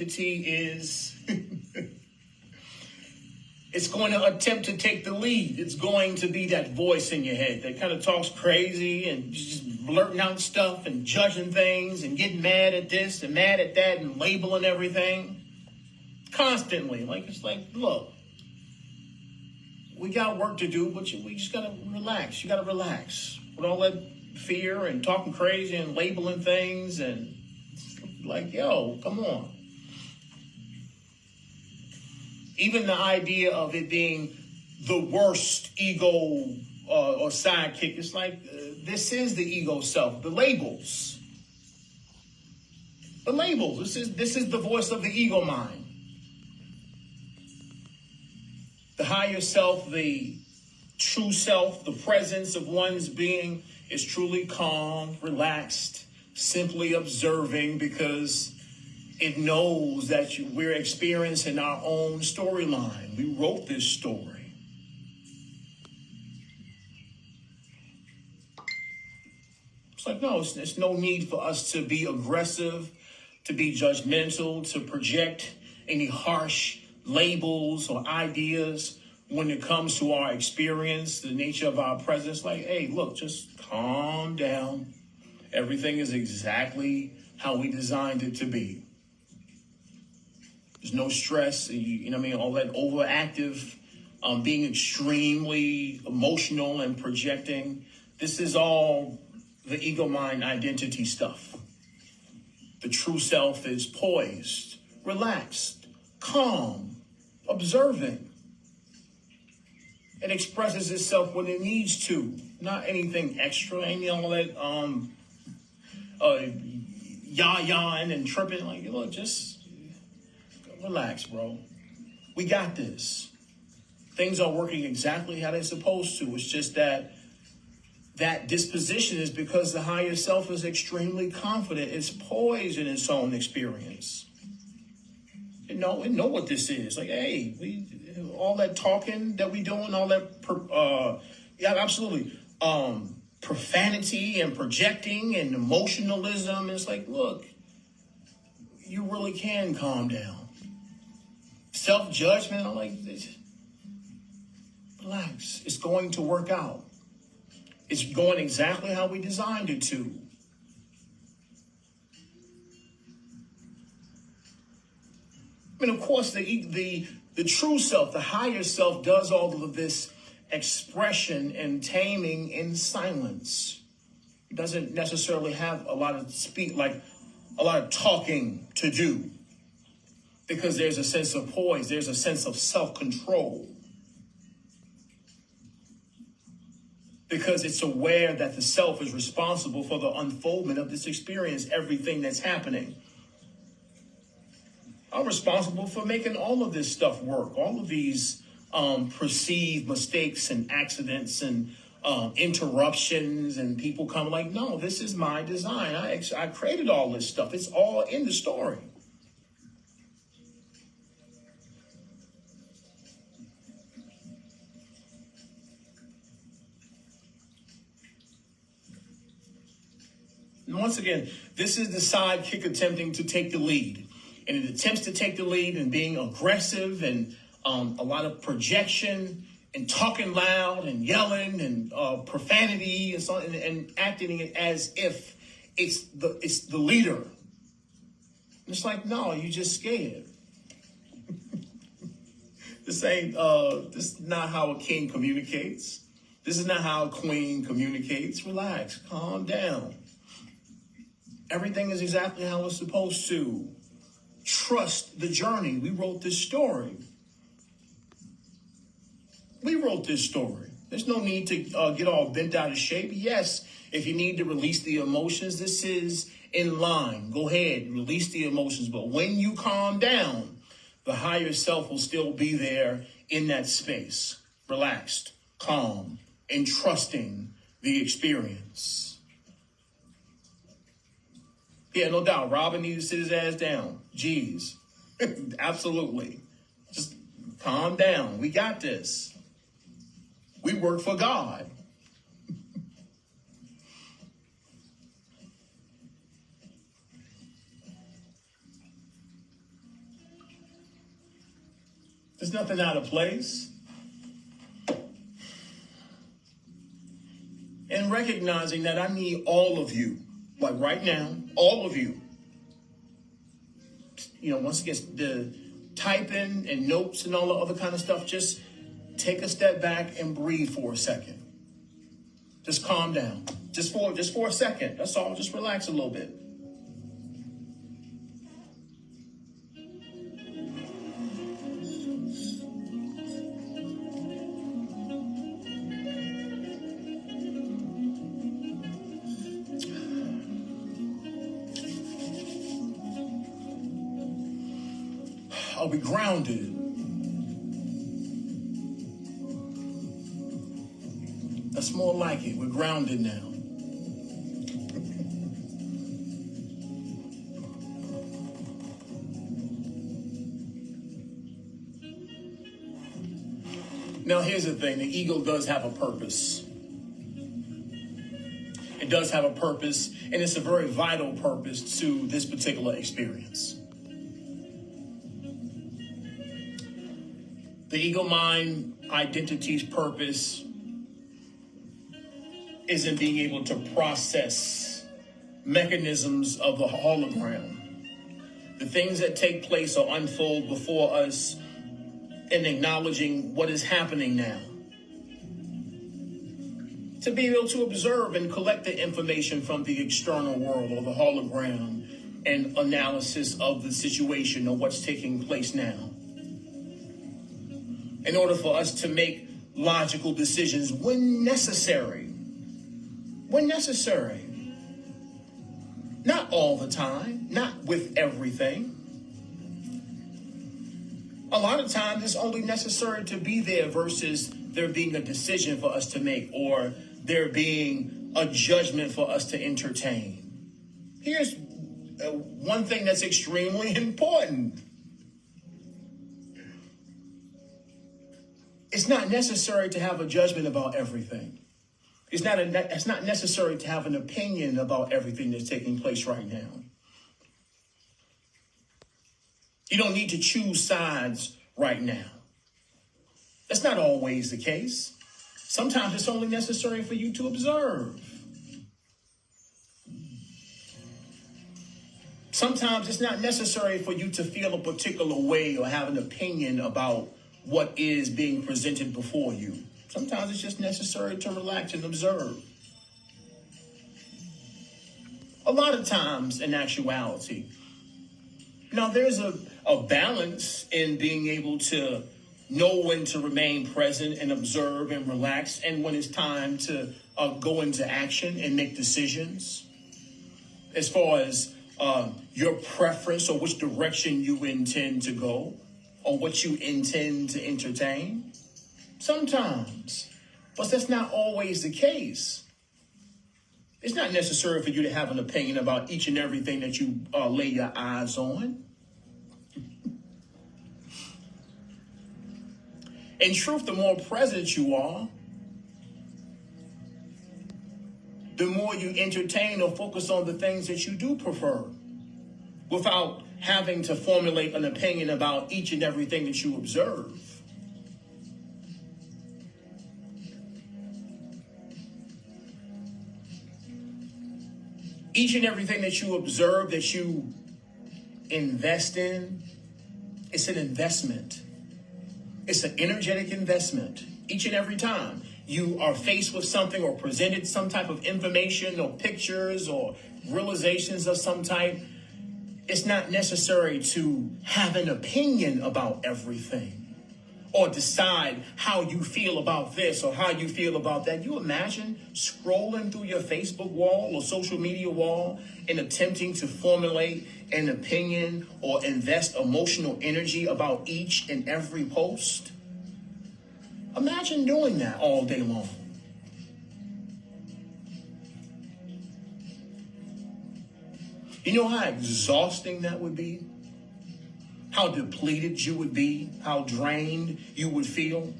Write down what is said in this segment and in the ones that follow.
is it's going to attempt to take the lead. It's going to be that voice in your head that kind of talks crazy and just blurting out stuff and judging things and getting mad at this and mad at that and labeling everything constantly. It's like, look, we got work to do, but we just got to relax. You got to relax with all that fear and talking crazy and labeling things and like, yo, come on. Even the idea of it being the worst ego or sidekick, it's like, this is the ego self, the labels. The labels, this is the voice of the ego mind. The higher self, the true self, the presence of one's being is truly calm, relaxed, simply observing because it knows that we're experiencing our own storyline. We wrote this story. It's like, no, there's no need for us to be aggressive, to be judgmental, to project any harsh labels or ideas when it comes to our experience, the nature of our presence. Like, hey, look, just calm down. Everything is exactly how we designed it to be. There's no stress, all that overactive, being extremely emotional and projecting. This is all the ego mind identity stuff. The true self is poised, relaxed, calm, observing. It expresses itself when it needs to, not anything extra, ain't all that yah-yahing and tripping. Like, look, just relax, bro. We got this. Things are working exactly how they're supposed to. It's just that disposition is because the higher self is extremely confident. It's poised in its own experience. It know what this is. Like, hey, all that talking that we doing, all that, absolutely. Profanity and projecting and emotionalism. It's like, look, you really can calm down. Self-judgment, I'm like, relax. It's going to work out. It's going exactly how we designed it to. I mean, of course, the true self, the higher self, does all of this expression and taming in silence. It doesn't necessarily have a lot of talking to do. Because there's a sense of poise, there's a sense of self-control. Because it's aware that the self is responsible for the unfoldment of this experience, everything that's happening. I'm responsible for making all of this stuff work, all of these perceived mistakes and accidents and interruptions and people come like, no, this is my design. I created all this stuff. It's all in the story. And once again, this is the sidekick attempting to take the lead. And it attempts to take the lead and being aggressive and a lot of projection and talking loud and yelling and profanity and so and acting it as if it's the leader. And it's like, no, you just scared. This is not how a king communicates. This is not how a queen communicates. Relax, calm down. Everything is exactly how it's supposed to. Trust the journey. We wrote this story. There's no need to get all bent out of shape. Yes, if you need to release the emotions, this is in line. Go ahead, release the emotions. But when you calm down, the higher self will still be there in that space, relaxed, calm, and trusting the experience. Yeah, no doubt. Robin needs to sit his ass down. Jeez. Absolutely. Just calm down. We got this. We work for God. There's nothing out of place. And recognizing that I need all of you, like right now, all of you. Once it gets the typing and notes and all the other kind of stuff, just take a step back and breathe for a second. Just calm down. Just for a second. That's all. Just relax a little bit. Are we grounded? That's more like it. We're grounded now. Now, here's the thing. The ego does have a purpose. It does have a purpose, and it's a very vital purpose to this particular experience. The ego mind identity's purpose is in being able to process mechanisms of the hologram. The things that take place or unfold before us, and acknowledging what is happening now. To be able to observe and collect the information from the external world or the hologram and analysis of the situation or what's taking place now. In order for us to make logical decisions when necessary. When necessary. Not all the time, not with everything. A lot of times it's only necessary to be there versus there being a decision for us to make or there being a judgment for us to entertain. Here's one thing that's extremely important. It's not necessary to have a judgment about everything. It's not necessary to have an opinion about everything that's taking place right now. You don't need to choose sides right now. That's not always the case. Sometimes it's only necessary for you to observe. Sometimes it's not necessary for you to feel a particular way or have an opinion about what is being presented before you. Sometimes it's just necessary to relax and observe. A lot of times, in actuality, now there's a balance in being able to know when to remain present and observe and relax, and when it's time to go into action and make decisions as far as your preference or which direction you intend to go or what you intend to entertain. Sometimes, but that's not always the case. It's not necessary for you to have an opinion about each and everything that you lay your eyes on. In truth, the more present you are, the more you entertain or focus on the things that you do prefer without having to formulate an opinion about each and everything that you observe. Each and everything that you observe, that you invest in, it's an investment. It's an energetic investment. Each and every time you are faced with something or presented some type of information or pictures or realizations of some type, it's not necessary to have an opinion about everything or decide how you feel about this or how you feel about that. You imagine scrolling through your Facebook wall or social media wall and attempting to formulate an opinion or invest emotional energy about each and every post? Imagine doing that all day long. You know how exhausting that would be? How depleted you would be, how drained you would feel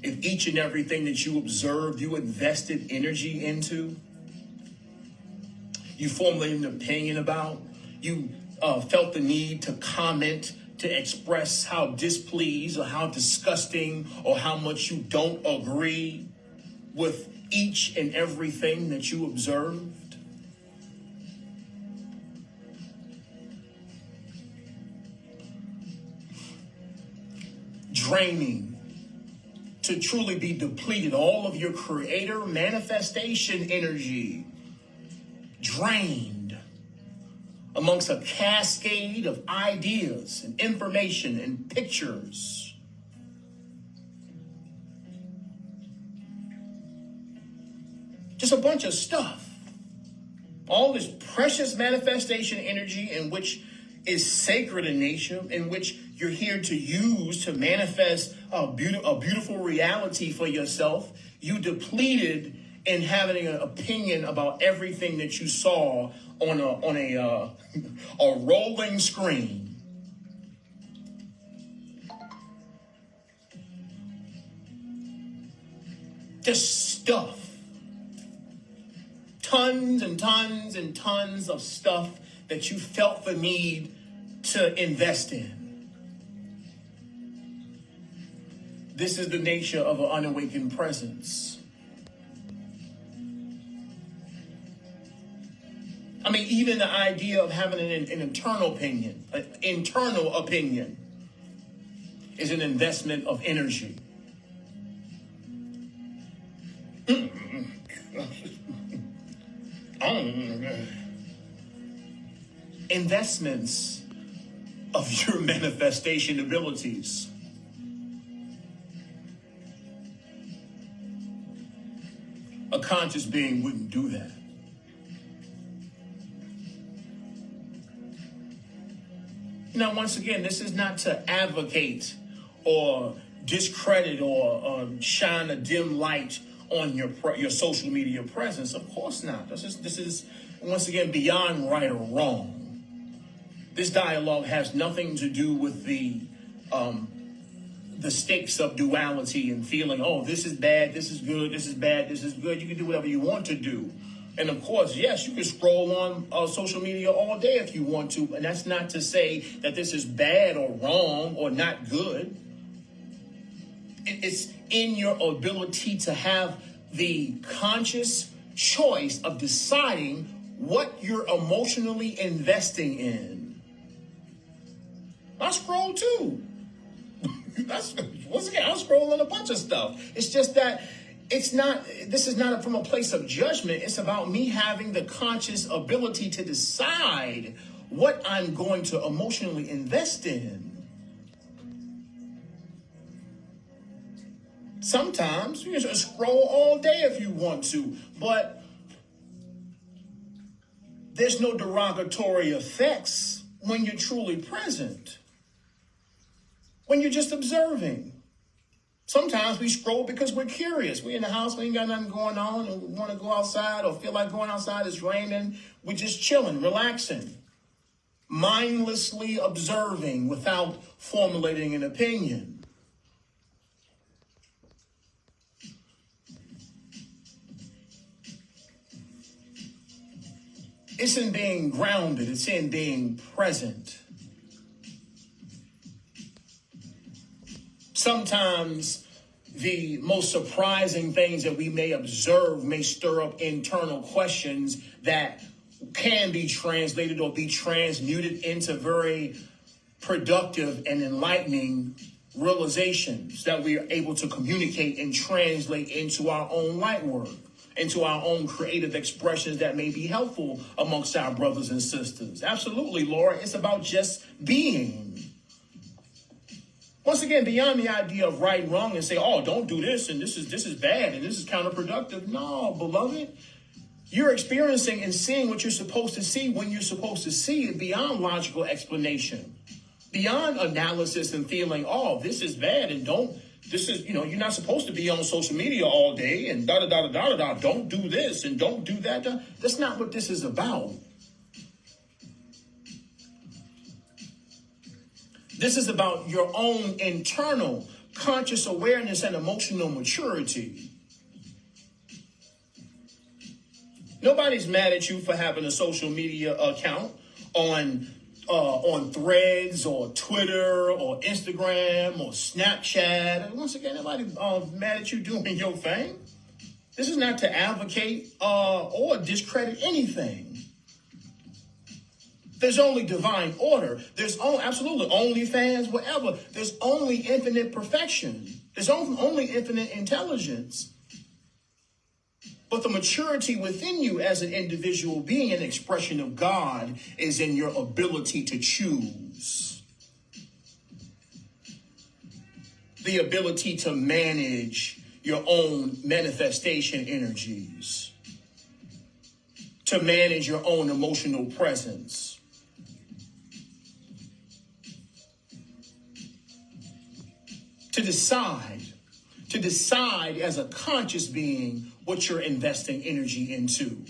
if each and everything that you observed, you invested energy into, you formulated an opinion about, you felt the need to comment to express how displeased or how disgusting or how much you don't agree with each and everything that you observed? Draining to truly be depleted, all of your creator manifestation energy drained amongst a cascade of ideas and information and pictures. Just a bunch of stuff. All this precious manifestation energy, in which is sacred in nature, in which you're here to use to manifest a beautiful reality for yourself. You depleted in having an opinion about everything that you saw on a rolling screen. Just stuff. Tons and tons and tons of stuff that you felt the need to invest in. This is the nature of an unawakened presence. I mean, even the idea of having an internal opinion is an investment of energy. Investments of your manifestation abilities. A conscious being wouldn't do that. Now, once again, this is not to advocate or discredit or shine a dim light on your social media presence. Of course not. This is once again beyond right or wrong. This dialogue has nothing to do with the stakes of duality and feeling, oh, this is bad, this is good, this is bad, this is good. You can do whatever you want to do. And of course, yes, you can scroll on social media all day if you want to. And that's not to say that this is bad or wrong or not good. It's in your ability to have the conscious choice of deciding what you're emotionally investing in. I scroll too. Once again, I'm scrolling a bunch of stuff. It's just that this is not from a place of judgment. It's about me having the conscious ability to decide what I'm going to emotionally invest in. Sometimes you can just scroll all day if you want to, but there's no derogatory effects when you're truly present. When you're just observing. Sometimes we scroll because we're curious. We're in the house, we ain't got nothing going on, and we want to go outside or feel like going outside, it's raining. We're just chilling, relaxing, mindlessly observing without formulating an opinion. It's in being grounded. It's in being present. Sometimes the most surprising things that we may observe may stir up internal questions that can be translated or be transmuted into very productive and enlightening realizations that we are able to communicate and translate into our own light work, into our own creative expressions that may be helpful amongst our brothers and sisters. Absolutely, Laura. It's about just being. Once again, beyond the idea of right and wrong and say, oh, don't do this and this is bad and this is counterproductive. No, beloved, you're experiencing and seeing what you're supposed to see when you're supposed to see it beyond logical explanation, beyond analysis and feeling, oh, this is bad and you're not supposed to be on social media all day and da-da-da-da-da-da-da. Don't do this and don't do that. That's not what this is about. This is about your own internal conscious awareness and emotional maturity. Nobody's mad at you for having a social media account on on Threads or Twitter or Instagram or Snapchat. And once again, nobody mad at you doing your thing. This is not to advocate or discredit anything. There's only divine order. There's absolutely only fans, whatever. There's only infinite perfection. There's only infinite intelligence. But the maturity within you as an individual, being an expression of God, is in your ability to choose. The ability to manage your own manifestation energies. To manage your own emotional presence. To decide as a conscious being what you're investing energy into.